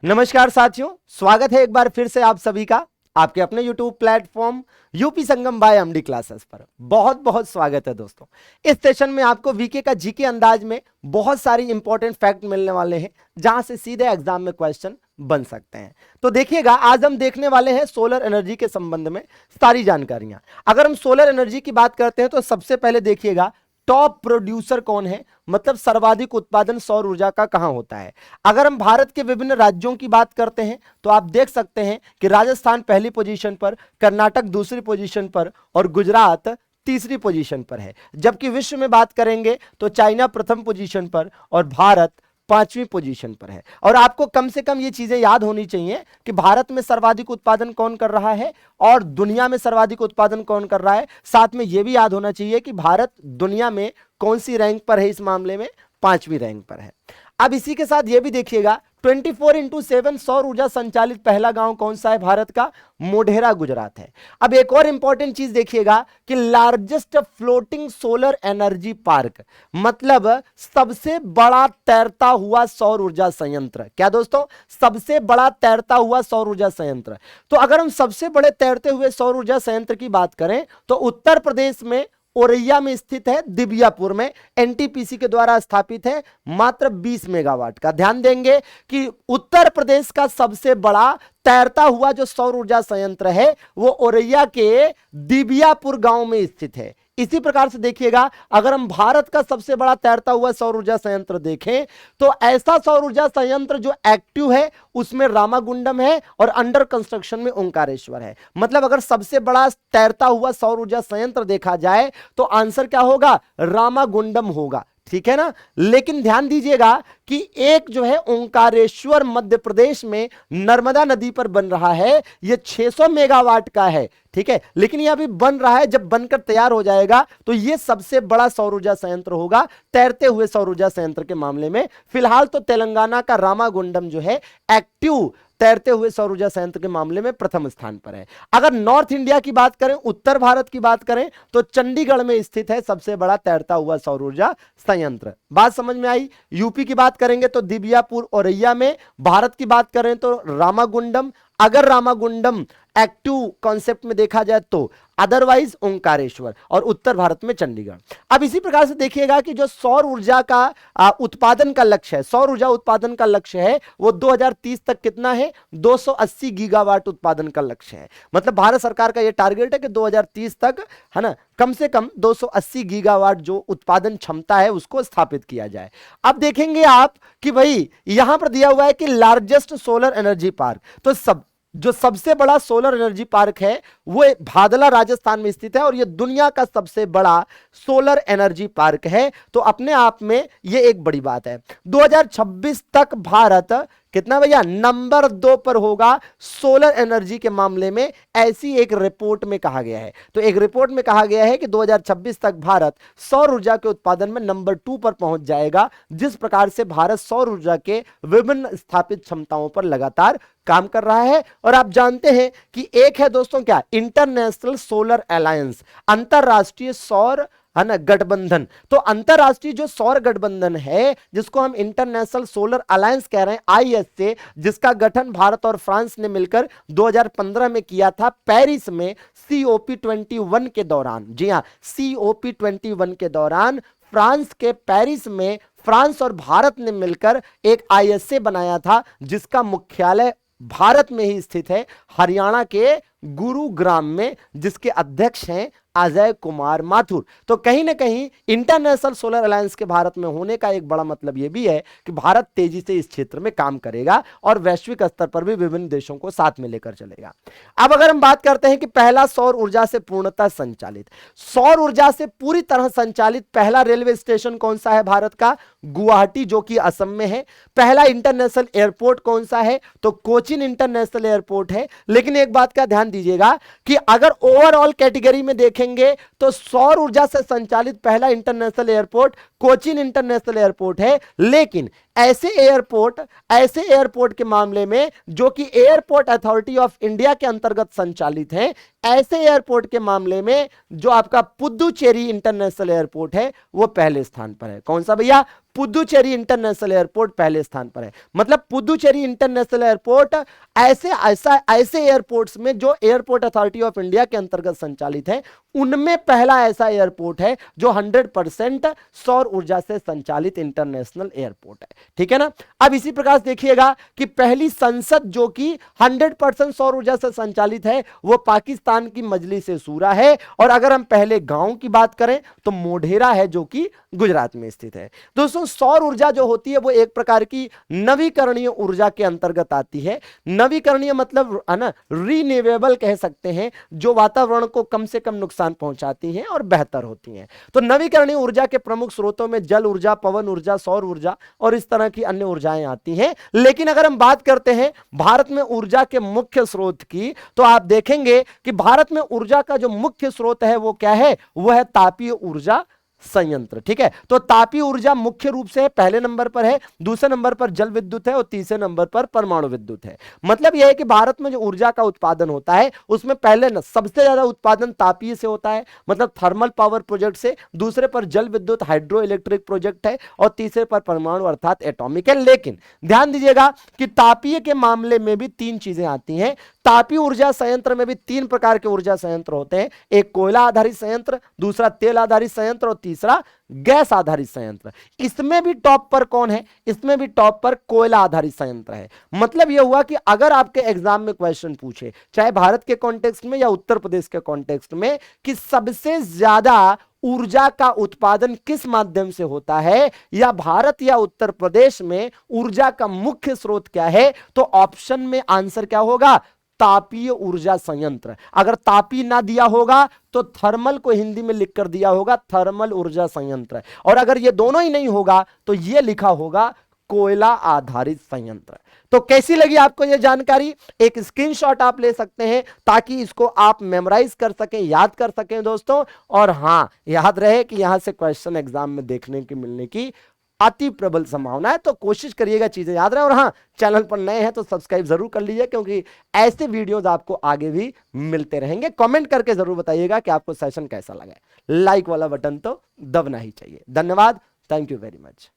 नमस्कार साथियों, स्वागत है एक बार फिर से आप सभी का आपके अपने YouTube प्लेटफॉर्म यूपी संगम बाय एमडी क्लासेस पर। बहुत बहुत स्वागत है दोस्तों। इस सेशन में आपको वीके का जीके अंदाज में बहुत सारी इंपॉर्टेंट फैक्ट मिलने वाले हैं, जहां से सीधे एग्जाम में क्वेश्चन बन सकते हैं। तो देखिएगा, आज हम देखने वाले हैं सोलर एनर्जी के संबंध में सारी जानकारियां। अगर हम सोलर एनर्जी की बात करते हैं तो सबसे पहले देखिएगा, टॉप प्रोड्यूसर कौन है, मतलब सर्वाधिक उत्पादन सौर ऊर्जा का कहां होता है। अगर हम भारत के विभिन्न राज्यों की बात करते हैं तो आप देख सकते हैं कि राजस्थान पहली पोजीशन पर, कर्नाटक दूसरी पोजीशन पर और गुजरात तीसरी पोजीशन पर है। जबकि विश्व में बात करेंगे तो चाइना प्रथम पोजीशन पर और भारत पांचवी पोजीशन पर है। और आपको कम से कम ये चीजें याद होनी चाहिए कि भारत में सर्वाधिक उत्पादन कौन कर रहा है और दुनिया में सर्वाधिक उत्पादन कौन कर रहा है। साथ में यह भी याद होना चाहिए कि भारत दुनिया में कौन सी रैंक पर है, इस मामले में पांचवी रैंक पर है। अब इसी के साथ यह भी देखिएगा, 24x7 सौर ऊर्जा संचालित पहला गांव कौन सा है भारत का, मोढेरा गुजरात है। अब एक और इंपॉर्टेंट चीज देखिएगा कि largest floating solar energy park, मतलब सबसे बड़ा तैरता हुआ सौर ऊर्जा संयंत्र। क्या दोस्तों, सबसे बड़ा तैरता हुआ सौर ऊर्जा संयंत्र। तो अगर हम सबसे बड़े तैरते हुए सौर ऊर्जा संयंत्र की बात करें तो उत्तर प्रदेश में औरैया में स्थित है, दिबियापुर में, एनटीपीसी के द्वारा स्थापित है, मात्र 20 मेगावाट का। ध्यान देंगे कि उत्तर प्रदेश का सबसे बड़ा तैरता हुआ जो सौर ऊर्जा संयंत्र है वो औरैया के दिबियापुर गांव में स्थित है। इसी प्रकार से देखिएगा, अगर हम भारत का सबसे बड़ा तैरता हुआ सौर ऊर्जा संयंत्र देखें तो ऐसा सौर ऊर्जा संयंत्र जो एक्टिव है उसमें रामागुंडम है और अंडर कंस्ट्रक्शन में ओंकारेश्वर है। मतलब अगर सबसे बड़ा तैरता हुआ सौर ऊर्जा संयंत्र देखा जाए तो आंसर क्या होगा, रामागुंडम होगा। ठीक है ना। लेकिन ध्यान दीजिएगा कि एक जो है ओंकारेश्वर मध्य प्रदेश में नर्मदा नदी पर बन रहा है, यह 600 मेगावाट का है। ठीक है, लेकिन यह अभी बन रहा है, जब बनकर तैयार हो जाएगा तो यह सबसे बड़ा सौर ऊर्जा संयंत्र होगा तैरते हुए सौर ऊर्जा संयंत्र के मामले में। फिलहाल तो तेलंगाना का रामागुंडम जो है एक्टिव तैरते हुए सौर ऊर्जा संयंत्र के मामले में प्रथम स्थान पर है। अगर नॉर्थ इंडिया की बात करें, उत्तर भारत की बात करें तो चंडीगढ़ में स्थित है सबसे बड़ा तैरता हुआ सौर ऊर्जा संयंत्र। बात समझ में आई। यूपी की बात करेंगे तो दिबियापुर औरैया में, भारत की बात करें तो रामागुंडम, अगर रामागुंडम एक्टिव कॉन्सेप्ट में देखा जाए तो, अदरवाइज ओंकारेश्वर, और उत्तर भारत में चंडीगढ़। अब इसी प्रकार से देखिएगा कि जो सौर ऊर्जा का उत्पादन का लक्ष्य है, सौर ऊर्जा उत्पादन का लक्ष्य है वो 2030 तक कितना है, 280 गीगावाट उत्पादन का लक्ष्य है। मतलब भारत सरकार का ये टारगेट है कि 2030 तक, है ना, कम से कम 280 गीगावाट जो उत्पादन क्षमता है उसको स्थापित किया जाए। अब देखेंगे आप कि भाई यहां पर दिया हुआ है कि लार्जेस्ट सोलर एनर्जी पार्क, तो जो सबसे बड़ा सोलर एनर्जी पार्क है वो भादला राजस्थान में स्थित है और यह दुनिया का सबसे बड़ा सोलर एनर्जी पार्क है। तो अपने आप में यह एक बड़ी बात है। 2026 तक भारत कितना भैया, नंबर 2 पर होगा सोलर एनर्जी के मामले में, ऐसी एक रिपोर्ट में कहा गया है। तो एक रिपोर्ट में कहा गया है कि 2026 तक भारत सौर ऊर्जा के उत्पादन में नंबर 2 पर पहुंच जाएगा। जिस प्रकार से भारत सौर ऊर्जा के विभिन्न स्थापित क्षमताओं पर लगातार काम कर रहा है। और आप जानते हैं कि एक है दोस्तों क्या, इंटरनेशनल सोलर अलायंस, अंतरराष्ट्रीय सौर, है ना, गठबंधन। तो अंतरराष्ट्रीय जो सौर गठबंधन है जिसको हम इंटरनेशनल सोलर अलायंस कह रहे हैं, आईएसए, जिसका गठन भारत और फ्रांस ने मिलकर 2015 में किया था पेरिस में COP21 के दौरान। जी हां, COP21 के दौरान फ्रांस के पेरिस में फ्रांस और भारत ने मिलकर एक आईएसए बनाया था जिसका मुख्यालय भारत में ही स्थित है, हरियाणा के गुरुग्राम में, जिसके अध्यक्ष हैं अजय कुमार माथुर। तो कहीं ना कहीं इंटरनेशनल सोलर अलायंस के भारत में होने का एक बड़ा मतलब यह भी है कि भारत तेजी से इस क्षेत्र में काम करेगा और वैश्विक स्तर पर भी विभिन्न देशों को साथ में लेकर चलेगा। अब अगर हम बात करते हैं कि पहला सौर ऊर्जा से पूर्णतः संचालित, सौर ऊर्जा से पूरी तरह संचालित पहला रेलवे स्टेशन कौन सा है भारत का, गुवाहाटी, जो कि असम में है। पहला इंटरनेशनल एयरपोर्ट कौन सा है, तो कोचिन इंटरनेशनल एयरपोर्ट है। लेकिन एक बात का ध्यान दीजिएगा कि अगर ओवरऑल कैटेगरी में देखेंगे तो सौर ऊर्जा से संचालित पहला international airport Cochin international airport है। लेकिन ऐसे एयरपोर्ट के मामले में जो कि एयरपोर्ट अथॉरिटी ऑफ इंडिया के अंतर्गत संचालित हैं, ऐसे एयरपोर्ट के मामले में जो आपका पुदुचेरी इंटरनेशनल एयरपोर्ट है वो पहले स्थान पर है। कौन सा भैया? पुदुचेरी इंटरनेशनल एयरपोर्ट पहले स्थान पर है। मतलब पुदुचेरी इंटरनेशनल एयरपोर्ट ऐसे एयरपोर्ट्स में जो एयरपोर्ट अथॉरिटी ऑफ इंडिया के अंतर्गत संचालित है, उनमें पहला ऐसा एयरपोर्ट है जो 100% सौर ऊर्जा से संचालित इंटरनेशनल एयरपोर्ट है। ठीक है ना। अब इसी प्रकार देखिएगा कि पहली संसद जो कि 100% सौर ऊर्जा से संचालित है वो पाकिस्तान की मजलिस ए शूरा है। और अगर हम पहले गांव की बात करें तो मोढेरा है जो कि गुजरात में स्थित है। दोस्तों, सौर ऊर्जा जो होती है वो एक प्रकार की नवीकरणीय ऊर्जा के अंतर्गत आती है। नवीकरणीय मतलब है ना, रीन्यूएबल कह सकते हैं, जो वातावरण को कम से कम नुकसान पहुंचाती हैं और बेहतर होती हैं। तो नवीकरणीय ऊर्जा के प्रमुख स्रोतों में जल ऊर्जा, पवन ऊर्जा, सौर ऊर्जा और इस तरह की अन्य ऊर्जाएं आती हैं। लेकिन अगर हम बात करते हैं भारत में ऊर्जा के मुख्य स्रोत की, तो आप देखेंगे कि भारत में ऊर्जा का जो मुख्य स्रोत है वो क्या है? वो है तापीय ऊर्जा संयंत्र। ठीक है। तो तापीय ऊर्जा मुख्य रूप से पहले नंबर पर है, दूसरे नंबर पर जल विद्युत है और तीसरे नंबर पर परमाणु विद्युत है। मतलब यह है कि भारत में जो ऊर्जा का उत्पादन होता है उसमें पहले सबसे ज्यादा उत्पादन तापीय से होता है, मतलब थर्मल पावर प्रोजेक्ट से, दूसरे पर जल विद्युत हाइड्रो इलेक्ट्रिक प्रोजेक्ट है और तीसरे पर परमाणु अर्थात एटॉमिक है। लेकिन ध्यान दीजिएगा कि तापीय के मामले में भी तीन चीजें आती हैं। तापीय ऊर्जा संयंत्र में भी तीन प्रकार के ऊर्जा संयंत्र होते हैं, एक कोयला आधारित संयंत्र, दूसरा तेल आधारित संयंत्र और तीसरा गैस आधारित संयंत्र। इसमें भी टॉप पर कौन है? इसमें भी टॉप पर कोयला आधारित संयंत्र है। मतलब यह हुआ कि अगर आपके एग्जाम में क्वेश्चन पूछे, चाहे भारत के कॉन्टेक्स्ट में या उत्तर प्रदेश के कॉन्टेक्स्ट में, कि सबसे ज्यादा ऊर्जा का उत्पादन किस माध्यम से होता है, या भारत या उत्तर प्रदेश में ऊर्जा का मुख्य स्रोत क्या है, तो ऑप्शन में आंसर क्या होगा? तापीय ऊर्जा संयंत्र। अगर तापीय ना दिया होगा तो थर्मल को हिंदी में लिखकर दिया होगा थर्मल ऊर्जा संयंत्र, और अगर ये दोनों ही नहीं होगा तो ये लिखा होगा कोयला आधारित संयंत्र। तो कैसी लगी आपको ये जानकारी? एक स्क्रीनशॉट आप ले सकते हैं ताकि इसको आप मेमोराइज कर सकें, याद कर सकें दोस्तों। और हां, याद रहे कि यहां से क्वेश्चन एग्जाम में देखने की मिलने की अति प्रबल संभावना है। तो कोशिश करिएगा चीजें याद रहे। और हाँ, चैनल पर नए हैं तो सब्सक्राइब जरूर कर लीजिए, क्योंकि ऐसे वीडियोस आपको आगे भी मिलते रहेंगे। कमेंट करके जरूर बताइएगा कि आपको सेशन कैसा लगा। लाइक वाला बटन तो दबना ही चाहिए। धन्यवाद। Thank you very much.